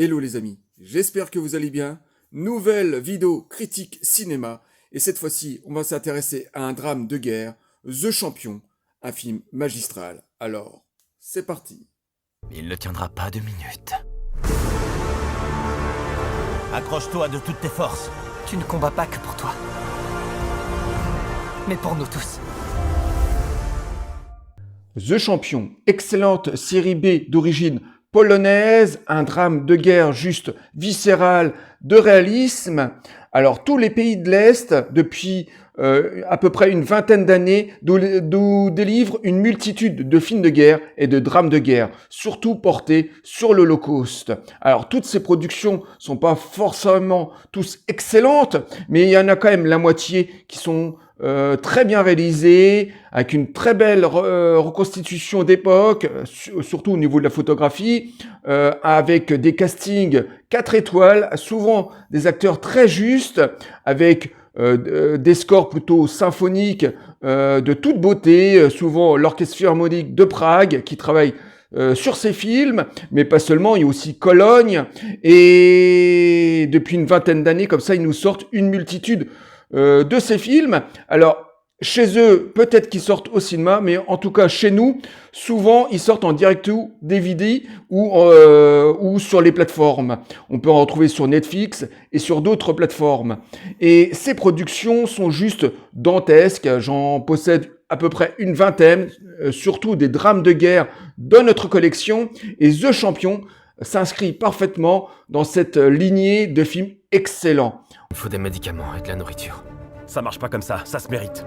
Hello les amis, j'espère que vous allez bien. Nouvelle vidéo critique cinéma, et cette fois-ci, on va s'intéresser à un drame de guerre, The Champion, un film magistral. Alors, c'est parti. Il ne tiendra pas 2 minutes. Accroche-toi de toutes tes forces. Tu ne combats pas que pour toi, mais pour nous tous. The Champion, excellente série B d'origine polonaise, un drame de guerre juste viscéral, de réalisme. Alors tous les pays de l'Est, depuis à peu près une vingtaine d'années, nous délivrent une multitude de films de guerre et de drames de guerre, surtout portés sur l'Holocauste. Alors toutes ces productions sont pas forcément tous excellentes, mais il y en a quand même la moitié qui sont très bien réalisées, avec une très belle reconstitution d'époque, surtout au niveau de la photographie, avec des castings 4 étoiles, souvent des acteurs très justes, avec des scores plutôt symphoniques de toute beauté, souvent l'Orchestre Philharmonique de Prague qui travaille sur ces films, mais pas seulement, il y a aussi Cologne, et depuis une vingtaine d'années, comme ça, ils nous sortent une multitude de ces films. Alors, chez eux, peut-être qu'ils sortent au cinéma, mais en tout cas, chez nous, souvent, ils sortent en direct ou DVD ou sur les plateformes. On peut en retrouver sur Netflix et sur d'autres plateformes. Et ces productions sont juste dantesques. J'en possède à peu près une vingtaine, surtout des drames de guerre dans notre collection. Et The Champion s'inscrit parfaitement dans cette lignée de films excellents. Il faut des médicaments et de la nourriture. Ça marche pas comme ça se mérite.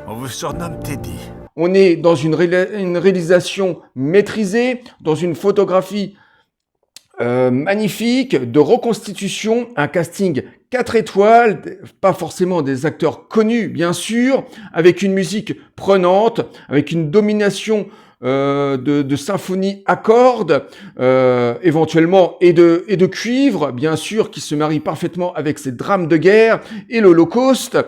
On vous surnomme Teddy. On est dans une réalisation maîtrisée, dans une photographie magnifique, de reconstitution, un casting 4 étoiles, pas forcément des acteurs connus bien sûr, avec une musique prenante, avec une domination de symphonie à cordes, éventuellement, et de cuivre, bien sûr, qui se marie parfaitement avec ces drames de guerre et l'Holocauste.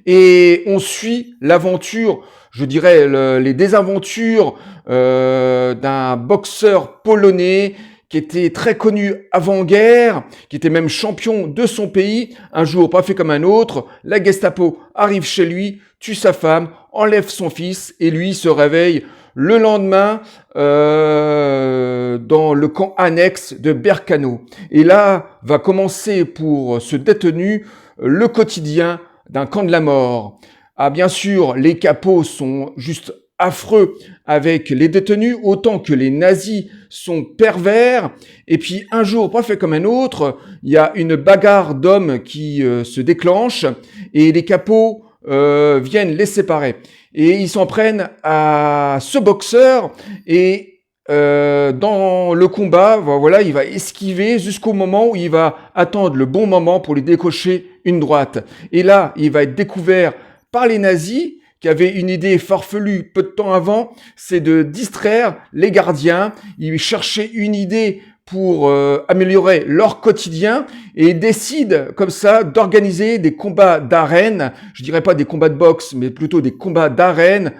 Et on suit l'aventure, je dirais les désaventures d'un boxeur polonais qui était très connu avant-guerre, qui était même champion de son pays. Un jour, pas fait comme un autre, la Gestapo arrive chez lui, tue sa femme, enlève son fils, et lui se réveille le lendemain dans le camp annexe de Berkano. Et là va commencer pour ce détenu le quotidien d'un camp de la mort. Ah, bien sûr, les capos sont juste affreux avec les détenus, autant que les nazis sont pervers. Et puis un jour, pas fait comme un autre, il y a une bagarre d'hommes qui se déclenche et les capos viennent les séparer. Et ils s'en prennent à ce boxeur et dans le combat, voilà, il va esquiver jusqu'au moment où il va attendre le bon moment pour lui décocher une droite. Et là, il va être découvert par les nazis qui avaient une idée farfelue peu de temps avant, c'est de distraire les gardiens. Ils cherchaient une idée pour améliorer leur quotidien et décident comme ça d'organiser des combats d'arène, je dirais pas des combats de boxe, mais plutôt des combats d'arène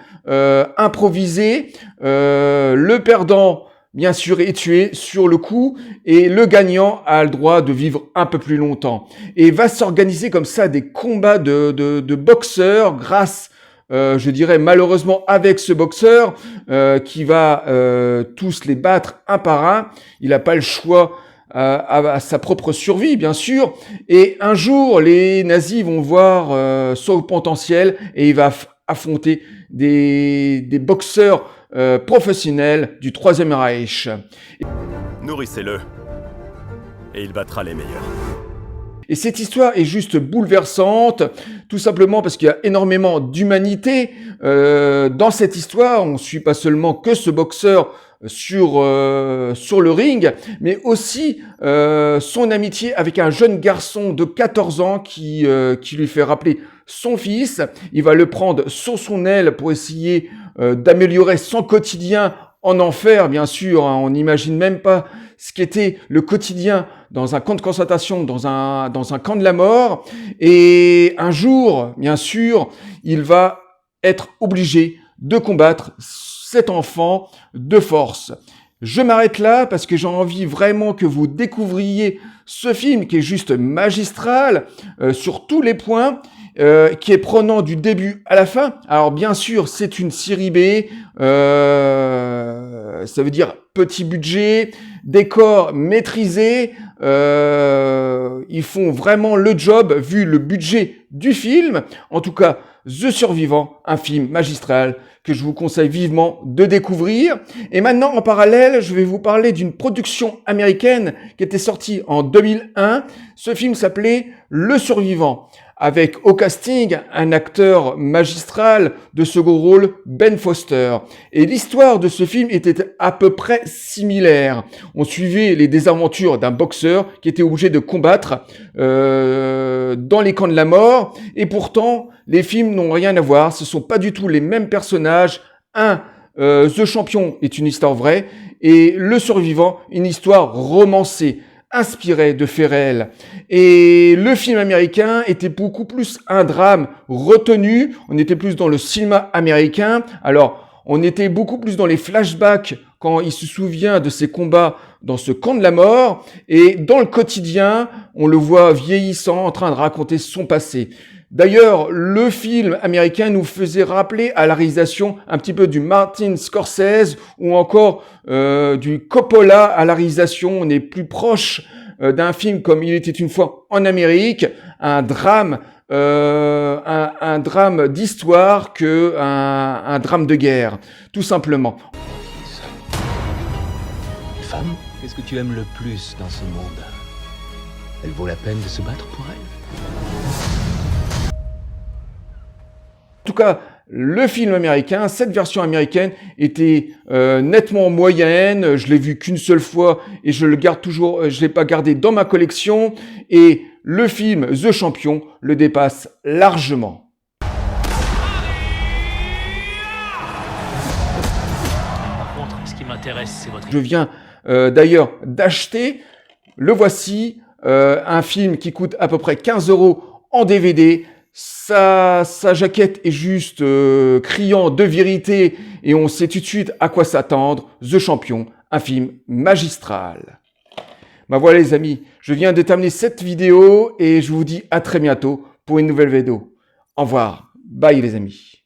improvisés. Le perdant, bien sûr, est tué sur le coup et le gagnant a le droit de vivre un peu plus longtemps. Et va s'organiser comme ça des combats de boxeurs grâce je dirais malheureusement avec ce boxeur qui va tous les battre un par un. Il n'a pas le choix à sa propre survie, bien sûr. Et un jour, les nazis vont voir son potentiel et il va affronter des boxeurs professionnels du Troisième Reich. Nourrissez-le. Et il battra les meilleurs. Et cette histoire est juste bouleversante, tout simplement parce qu'il y a énormément d'humanité dans cette histoire. On ne suit pas seulement que ce boxeur sur le ring, mais aussi son amitié avec un jeune garçon de 14 ans qui lui fait rappeler son fils. Il va le prendre sur son aile pour essayer d'améliorer son quotidien en enfer, bien sûr. On n'imagine même pas ce qu'était le quotidien dans un camp de concentration, dans un camp de la mort. Et un jour, bien sûr, il va être obligé de combattre cet enfant de force. Je m'arrête là parce que j'ai envie vraiment que vous découvriez ce film qui est juste magistral sur tous les points, qui est prenant du début à la fin. Alors bien sûr, c'est une série B, ça veut dire petit budget, décor maîtrisé, ils font vraiment le job vu le budget du film. En tout cas, The Survivant, un film magistral que je vous conseille vivement de découvrir. Et maintenant, en parallèle, je vais vous parler d'une production américaine qui était sortie en 2001. Ce film s'appelait Le Survivant, avec au casting un acteur magistral de second rôle, Ben Foster. Et l'histoire de ce film était à peu près similaire. On suivait les désaventures d'un boxeur qui était obligé de combattre dans les camps de la mort. Et pourtant, les films n'ont rien à voir. Ce sont pas du tout les mêmes personnages. The Champion est une histoire vraie et Le Survivant, une histoire romancée, inspiré de faits réels. Et le film américain était beaucoup plus un drame retenu. On était plus dans le cinéma américain. Alors, on était beaucoup plus dans les flashbacks quand il se souvient de ses combats dans ce camp de la mort. Et dans le quotidien, on le voit vieillissant, en train de raconter son passé. D'ailleurs, le film américain nous faisait rappeler à la réalisation un petit peu du Martin Scorsese ou encore du Coppola à la réalisation. On est plus proche d'un film comme Il était une fois en Amérique, un drame d'histoire que un drame de guerre, tout simplement. Une femme, qu'est-ce que tu aimes le plus dans ce monde? Elle vaut la peine de se battre pour elle? En tout cas, le film américain, cette version américaine était nettement moyenne. Je l'ai vu qu'une seule fois et je le garde toujours. Je l'ai pas gardé dans ma collection. Et le film The Champion le dépasse largement. Par contre, ce qui m'intéresse, c'est votre... Je viens d'ailleurs d'acheter, le voici, un film qui coûte à peu près 15 € en DVD. Sa jaquette est juste criant de vérité et on sait tout de suite à quoi s'attendre. The Champion, un film magistral. Ben voilà les amis, je viens de terminer cette vidéo et je vous dis à très bientôt pour une nouvelle vidéo. Au revoir, bye les amis.